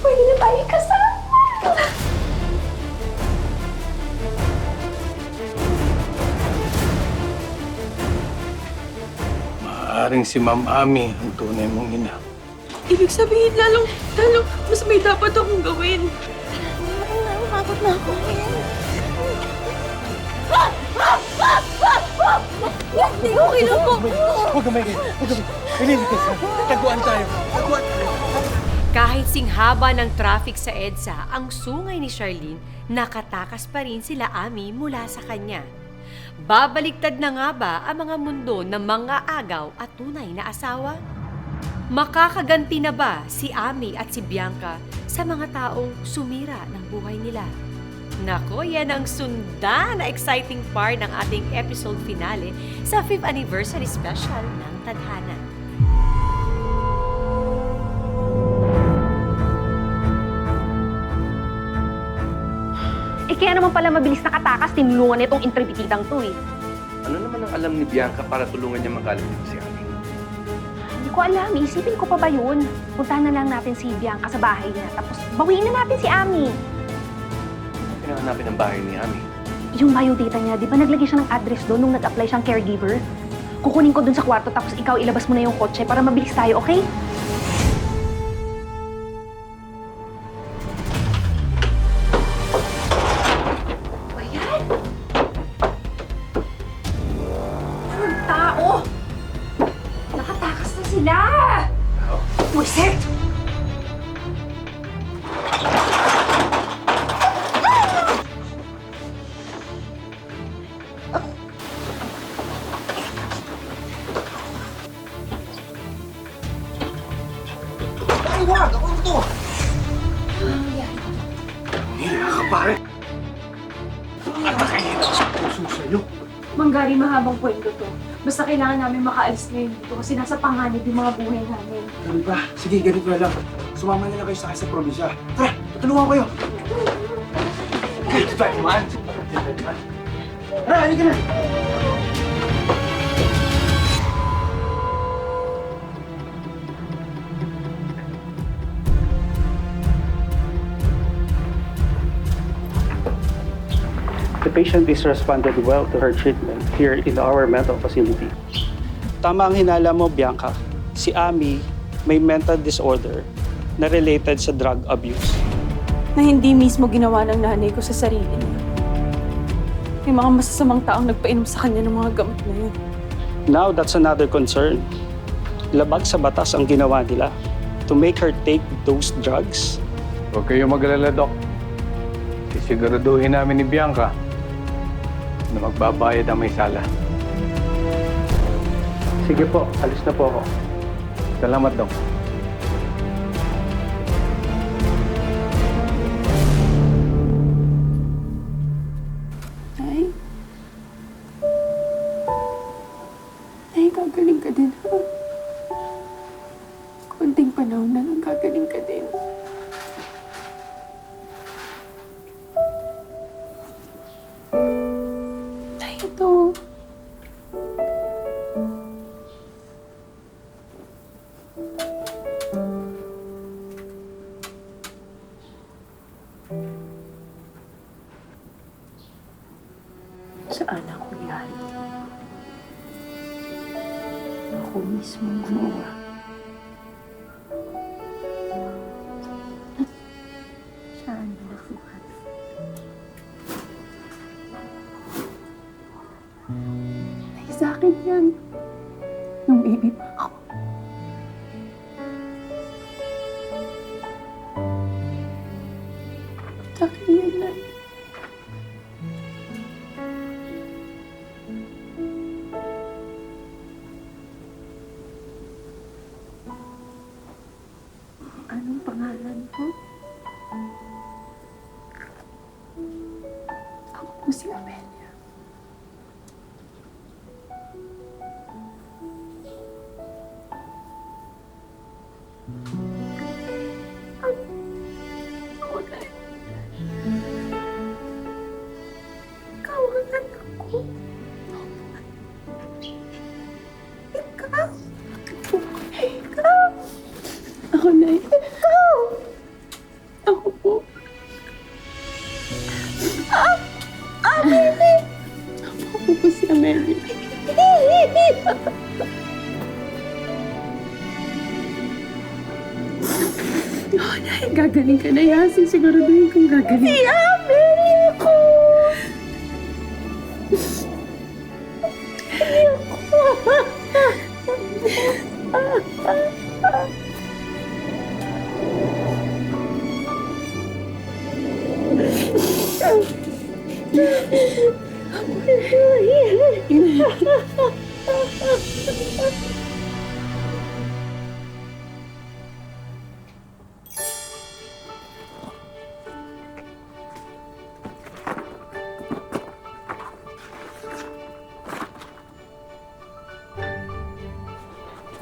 Pwede na tayo kasama! Maaaring si Ma'am Ami ang tunay mong ina. Ibig sabihin, lalong mas may dapat akong gawin. Nakakot na ako. Hindi ko kinupo. Huwag ka may Pililigtas na. Taguan tayo. Kahit singhaba ng traffic sa EDSA, ang sungay ni Charlene, nakatakas pa rin sila Ami mula sa kanya. Babaliktad na nga ba ang mga mundo ng mga agaw at tunay na asawa? Makakaganti na ba si Ami at si Bianca sa mga taong sumira ng buhay nila? Nako, yan ang sundan na exciting part ng ating episode finale sa 5th anniversary special ng Tadhana. Kaya naman pala mabilis nakatakas, tinulungan nitong intribititang to eh. Ano naman ang alam ni Bianca para tulungan niya magalit dito si Ami? Hindi ko alam, isipin ko pa ba yun? Puntahan na lang natin si Bianca sa bahay niya, tapos bawiin na natin si Ami. Pinahanapin ang bahay ni Ami. Yung biodata niya, di ba naglagay siya ng address doon nung nag-apply siyang caregiver? Kukunin ko doon sa kwarto, tapos ikaw ilabas mo na yung kotse para mabilis tayo, okay? Buisit! Ay, wag! Ako ito! Hila ka, pare! At nakahila sa puso sa'yo. Manggari, mahabang kwento to. Basta kailangan namin makaalis ngayon dito kasi nasa panganib yung mga buhay namin. Ganun ba? Sige, ganito na lang. Sumama na lang kayo sa akin sa probinsya. Tara, tutulungan ko kayo. Dito tayo, man! Tara, halika na! The patient is responded well to her treatment here in our mental facility. Tama ang hinala mo, Bianca. Si Ami may mental disorder na related sa drug abuse. Na hindi mismo ginawa ng nanay ko sa sarili niya. May mga masasamang taong nagpainom sa kanya ng mga gamot na yun. Now, that's another concern. Labag sa batas ang ginawa nila to make her take those drugs. Huwag kayong mag-alala, Doc. Sisiguraduhin namin ni Bianca na magbabayad ang may sala. Sige po, alis na po ako. Salamat, Doc. Nay? Nay, gagaling ka din, ha? Konting panahon na lang, gagaling ka din. Nay, ito. Sa anak ko yan. Ako mismo gumawa. Saan na nakuhan? Ay, sa akin yan. Nung baby pa ako. Sa akin yan, Nay. Anong pangalan mo? Ako po si Amelia. Ako na. Ikaw ang anak ko. Ikaw. Ikaw. Ako na. Ikaw. Oh, Nay, gagaling ka na, Yasin. Siguraduhin kong gagaling. Si Ami! Ako!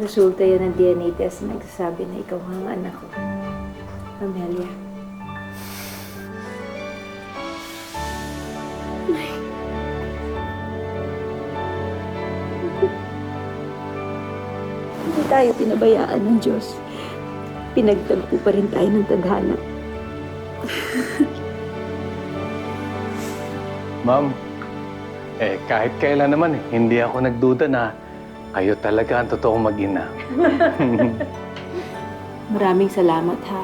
Resulta yan ng DNA test na nagsasabi na ikaw ang anak ko. Amelia. Hindi tayo pinabayaan ng Diyos. Pinagtagpo pa rin tayo ng tadhana. Ma'am, kahit kailan naman hindi ako nagduda na kayo talaga ang totoong mag-ina. Maraming salamat ha.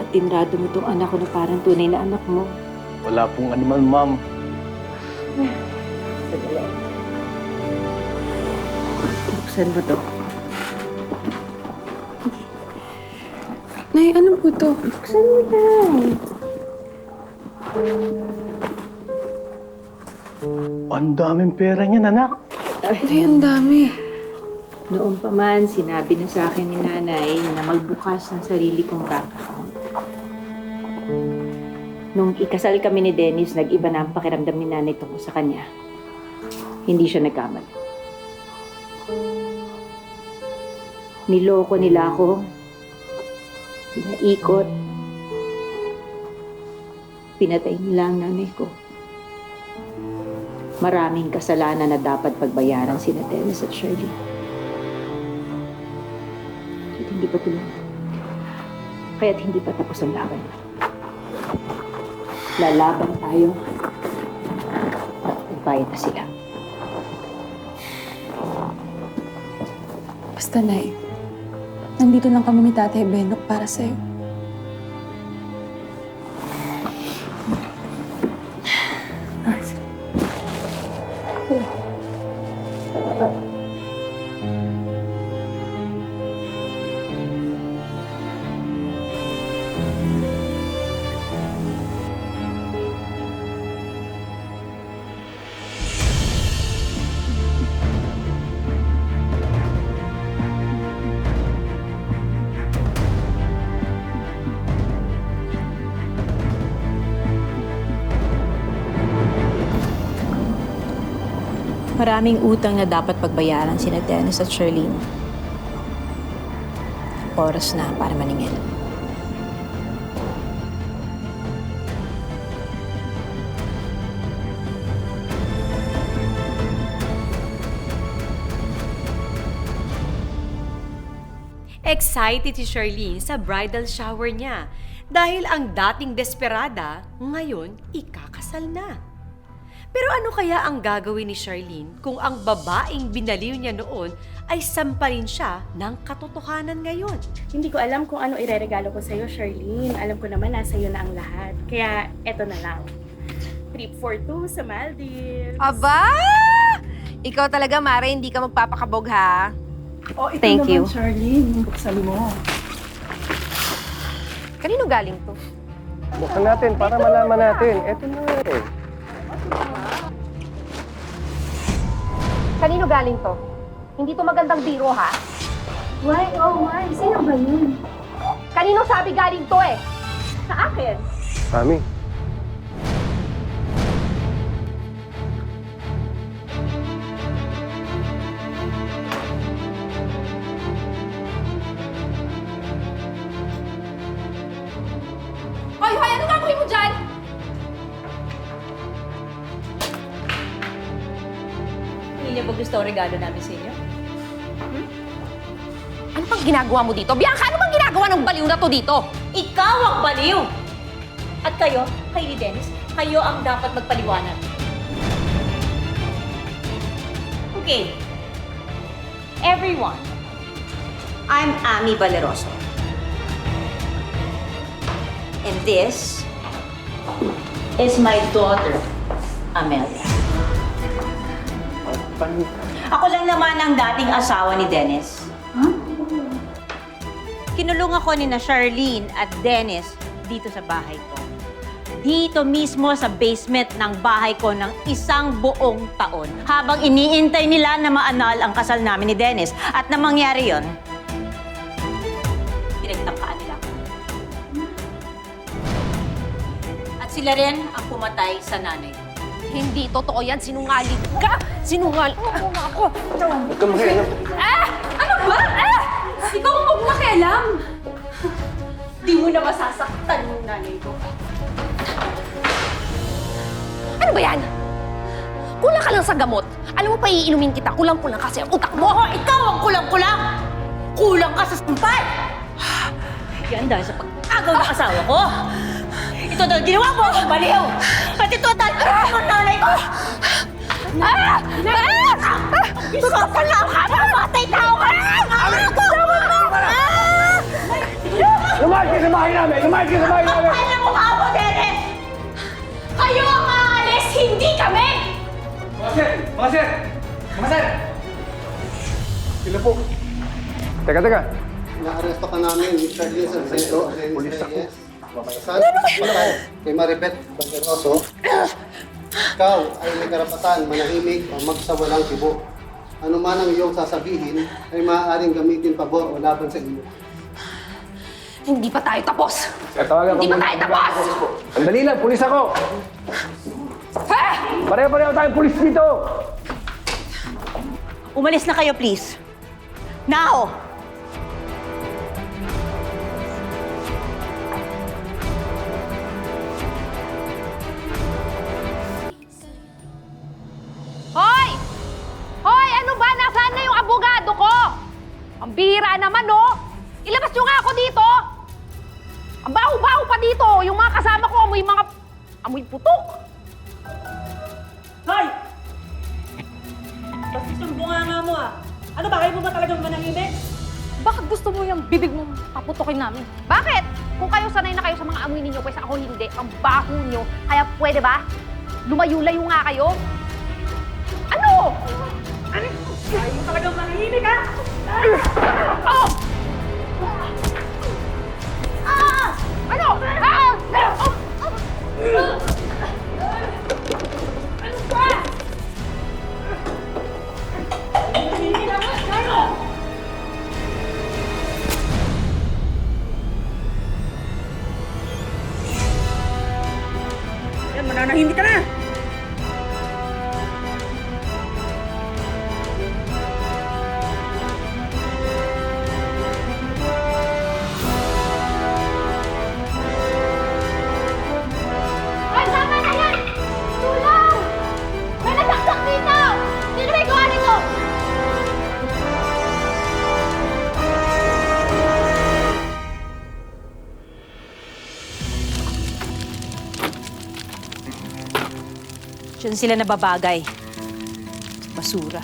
At tinrado mo tong anak ko na parang tunay na anak mo. Wala pong anuman, ma'am. Sandali. Buksan mo to. Nay, ano po to? Buksan mo lang. Ang daming pera niyan, anak. Nay, ang dami. Noon pa man, sinabi na sa akin ni nanay na magbukas ng sarili kong bank account. Nung ikasal kami ni Dennis, nag-iba na ang pakiramdam ni nanay tungkol sa kanya. Hindi siya nagkamali. Niloko nila ako. Pinaikot. Pinatay nila ang nanay ko. Maraming kasalanan na dapat pagbayaran sina Dennis at Shirley. At hindi pa tuloy. Kaya't hindi pa tapos ang laban. Lalaban tayo at magbayad na sila. Basta, Nay. Nandito lang kami ni Tatay Benok para sa'yo. Maraming utang na dapat pagbayaran sina Dennis at Shirlene. Oras na para maningil. Excited si Charlene sa bridal shower niya dahil ang dating desperada ngayon ikakasal na. Pero ano kaya ang gagawin ni Charlene kung ang babaeng binaliw niya noon ay sampalin siya ng katotohanan ngayon? Hindi ko alam kung ano ireregalo ko sa'yo, Charlene. Alam ko naman nasa iyo na ang lahat. Kaya eto na lang. Trip for two sa Maldives. Aba! Ikaw talaga, Mare, hindi ka magpapakabog, ha? Oh, ito Thank you. Charlene. Buksan mo. Kanino galing to? Buksan natin para malaman natin. Eto na eh. Kanino galing to? Hindi to magandang biro, ha? Why? Oh, why? Sino ba yun? Kanino sabi galing to, eh? Sa akin. Mami. Hoy, hoy! Ano gagawin mo dyan? Hindi niyo ba gusto ang regalo namin sa inyo? Ano pang ginagawa mo dito? Bianca, ano bang ginagawa ng baliw na to dito? Ikaw ang baliw! At kayo, kay ni Dennis, kayo ang dapat magpaliwanag. Okay. Everyone, I'm Ami Valeroso. And this is my daughter, Amelia. Ako lang naman ang dating asawa ni Dennis. Kinulong ako ni na Charlene at Dennis dito sa bahay ko. Dito mismo sa basement ng bahay ko ng 1 buong taon. Habang iniintay nila na maanal ang kasal namin ni Dennis. At na mangyari yon, pinagtangkaan nila ako. At sila rin ang pumatay sa nanay ko. Hindi totoo yan. Sinungaling ka! Sinungaling ka! Ako! Huwag kang makialam. Ano ba? Ikaw ang magpakialam! Di mo na masasaktan yung nanay ko. Ano ba yan? Kulang ka lang sa gamot. Alam mo pa iinumin kita. Kulang-kulang kasi ang utak mo. Ikaw ang kulang-kulang! Kulang ka sa sampal! Yan dahil sa pag-agaw ng asawa ko. Ito dahil ginawa mo! Baliw! At ito dahil ang nanay ko! Sakal na ka! Mamatay tao ka! Lumayas ka sa bahay namin! Lumayas ka sa bahay namin! Kapal na mukha mo, Dennis! Kayo ang aalis, hindi kami! Mga sir! Mga sir! Mga sir! Sila po. Teka. Naaresto ka namin, Mr. Liz Alvento. Pulis ako. Saan? Kay Maribeth Banderoso. Ikaw ay may karapatan, manahimik o magsawalang tibo. Ano man ang iyong sasabihin ay maaaring gamitin pabor o laban sa iyo. Hindi pa tayo tapos. Tawagan Hindi pa tayo tapos! Sandali lang, pulis ako! Pareho-pareho tayong pulis dito! Umalis na kayo, please. Now! Hoy! Hoy! Ano ba? Nasaan na yung abogado ko? Ang bihira naman, no? Ilabas nyo nga ako dito! Ang baho-baho pa dito! Yung mga kasama ko, amoy putok! Hoy! Bakit yung bunganga mo Ano ba? Kayo mo ba talagang manahimik? Bakit gusto mo yung bibig mong paputokin namin? Bakit? Kung kayo sanay na kayo sa mga amoy ninyo, kaysa ako hindi, ang baho nyo, kaya pwede ba? Lumayo-layo nga kayo? Ano? Kayo mo talagang manahimik, Oh! Ano? Ano ba? Yan, mananahimik ka na! Ay, tama na yan! Tulong! May nasaksak dito! Sino may gawa nito? Diyan sila nababagay. Basura.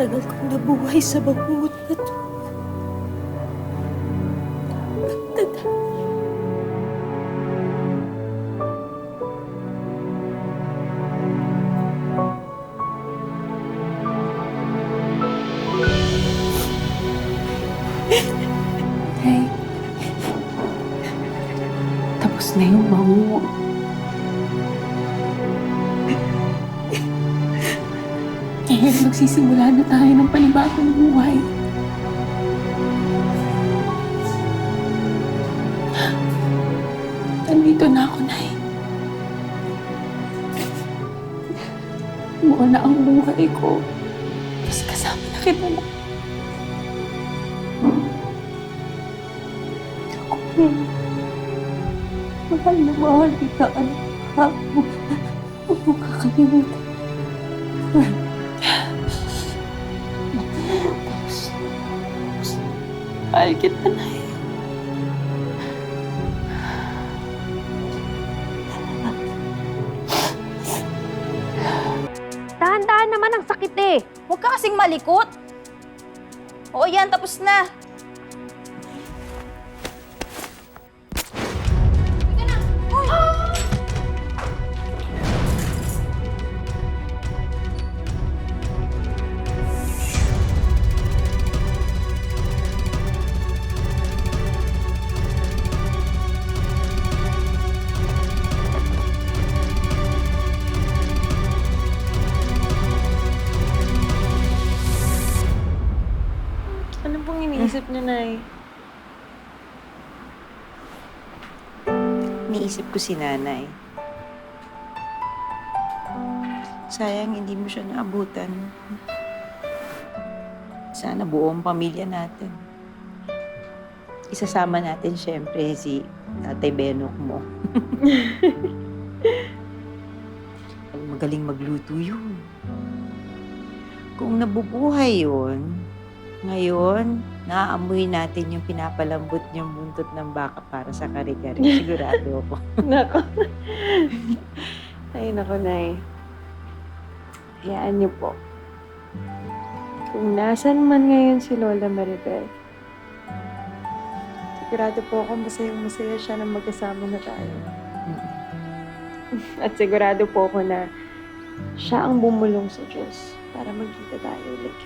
tagal kong nabuhay sa bangungot na to. Hey, tapos na yung bangungot. Ngayon, magsisimula na tayo ng panibagong buhay. Nandito na ako, Nay. Buo na ang buhay ko. Mas kasama na kita na. Mahal na mahal kita, anak. Huwag mo kakalimutan. Mahal kita, Nay. Dahan-dahan naman ang sakit eh. Huwag ka kasing malikot. Oo yan, tapos na. Ano pong iniisip niyo, Nay? Iniisip ko si nanay. Sayang, hindi mo siya naabutan. Sana buo ang pamilya natin. Isasama natin siyempre si Tatay Benok mo. Magaling magluto yun. Kung nabubuhay yun, ngayon, naaamoy natin yung pinapalambot niyang buntot ng baka para sa kare-kare. Sigurado ako. Nako. Ay, nako, Nay. Hayaan niyo po. Kung nasan man ngayon si Lola Maribel, sigurado po ako masayang-masaya siya na magkasama na tayo. At sigurado po ako na siya ang bumulong sa Diyos para magkita tayo ulit.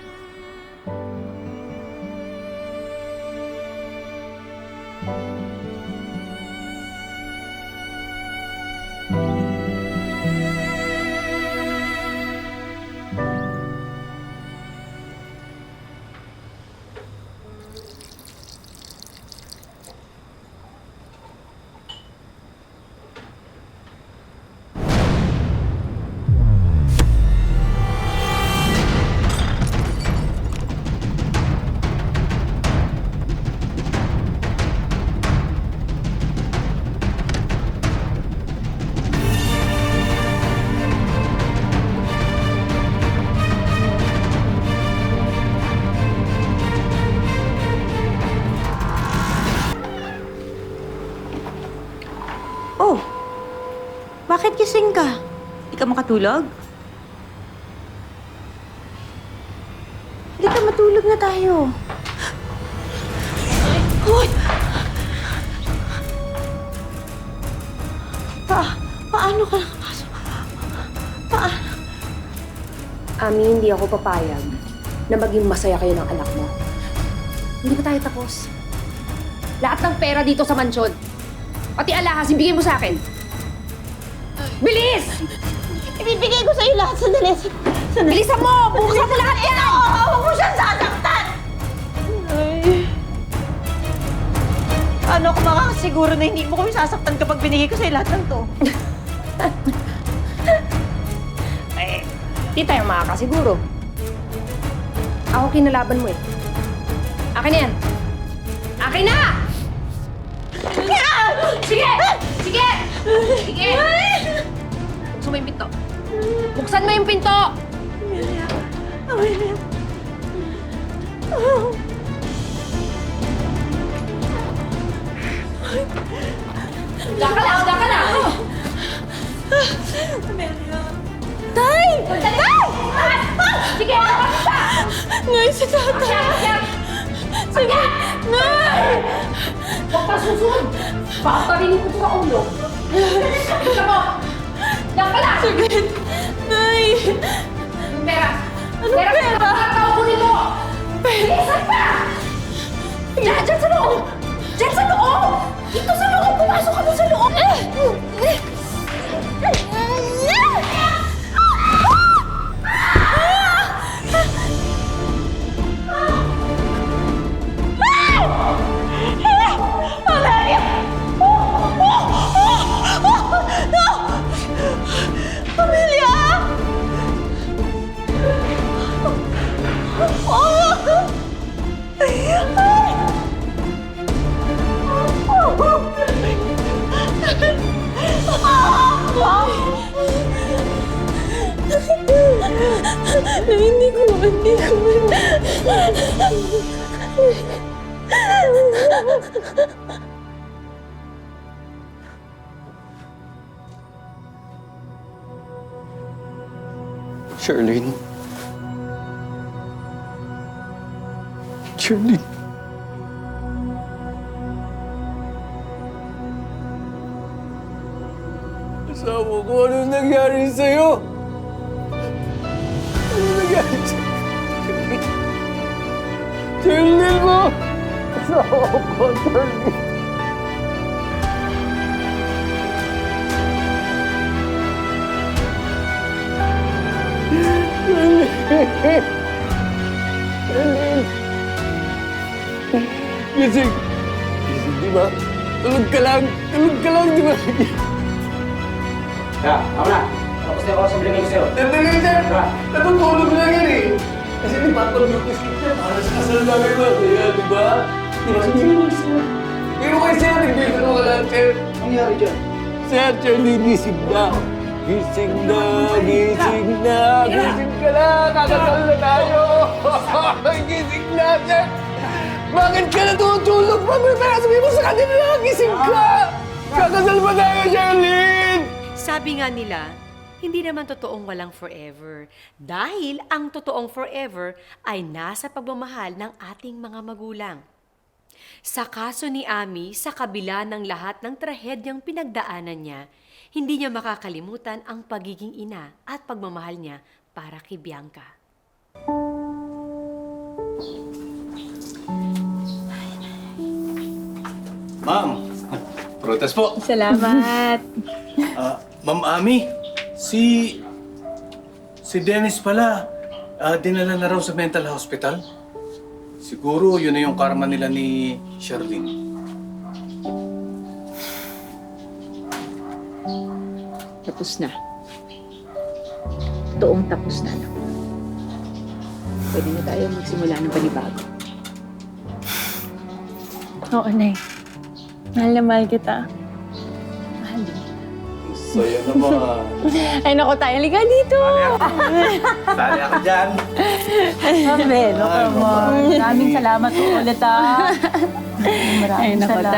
Oh, bakit gising ka? Hindi ka makatulog? Hindi ka matulog na tayo. Hoy! Paano ka nakapasok? Paano? Ami, hindi ako papayag na maging masaya kayo ng anak mo. Hindi pa tayo tapos. Lahat ng pera dito sa mansyon, pati alahas, ibigay mo sa akin. Bilis! Ibibigay ko sa'yo lahat. Sandali. Bilisan mo! Buksan mo lahat yan! Huwag mo siyang sasaktan! Paano ako makakasiguro na hindi mo kami sasaktan kapag binigay ko sa'yo lahat ng to? Eh, di tayo makakasiguro. Ako kinalaban mo eh. Akin na yan. Akin na! Sige! Sige! Sige! Buksan mo yung pinto. Buksan mo yung pinto! Daka lang! Tay! Tay! Sige! Basta! Akyat! Sige! Nay! Huwag ka susunod! Baka parinig ko sa ulo. Isa mo! Diyan ka lang! Sige! Nay! Yung pera! Anong pera? Pera! Kunin mo! Bilisan pa! Diyan sa loob! Diyan sa loob! Dito sa loob! Pumasok ka doon sa loob! Hindi ko. Charlene. Charlene. Asawa ko, ano nangyari sa'yo? Ano nangyari sa'yo? Charlene mo! Asawa ko, Charlene. Gising! Gising, di ba? Tulog ka lang, di ba? Ako na. Tapos na ako sa binigay ko sa'yo. Sandali, sir! Natutulog lang yan eh! Kasi di ba pag-lutis kita para sa kasal namin ba? Kaya, di ba? Di ba? Sabihin mo sir. Pero kayo sir, nagbibiro ka lang, sir. Ang nangyari dyan? Sir, Charlie, gising na! Gising na! Gising na! Gising ka na! Kakasal na tayo! Gising na, sir! Bakit ka natutulog pa? Sabihin mo sa kanila, gising ka! Kakasal pa tayo, Charlene! Sabi nga nila, hindi naman totoong walang forever. Dahil ang totoong forever ay nasa pagmamahal ng ating mga magulang. Sa kaso ni Ami, sa kabila ng lahat ng trahedyang pinagdaanan niya, hindi niya makakalimutan ang pagiging ina at pagmamahal niya para kay Bianca. Ma'am, prutas po. Salamat. Ma'am Ami, si Dennis pala, dinala na raw sa mental hospital. Siguro yun na yung karma nila ni Charlene. Tapos na. Toong tapos na. Pwede na tayo magsimula ng panibago. Oo, Nay. Mahal na mahal kita. Mahal din. Saya naman. Ay, naku tayo. Liga dito! Sali ako dyan. Mabel, maraming salamat po ulit, Maraming salamat.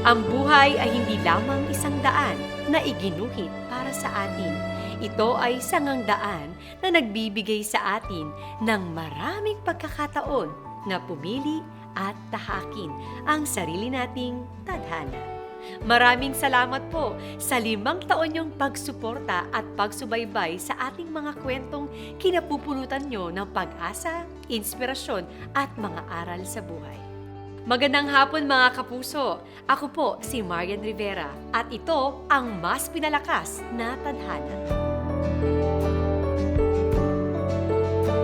Ang buhay ay hindi lamang isang daan na iginuhit para sa atin. Ito ay sangang daan na nagbibigay sa atin ng maraming pagkakataon na pumili at tahakin ang sarili nating tadhana. Maraming salamat po sa 5 taon niyong pagsuporta at pagsubaybay sa ating mga kwentong kinapupulutan niyo ng pag-asa, inspirasyon at mga aral sa buhay. Magandang hapon mga kapuso! Ako po si Marian Rivera at ito ang mas pinalakas na tadhana.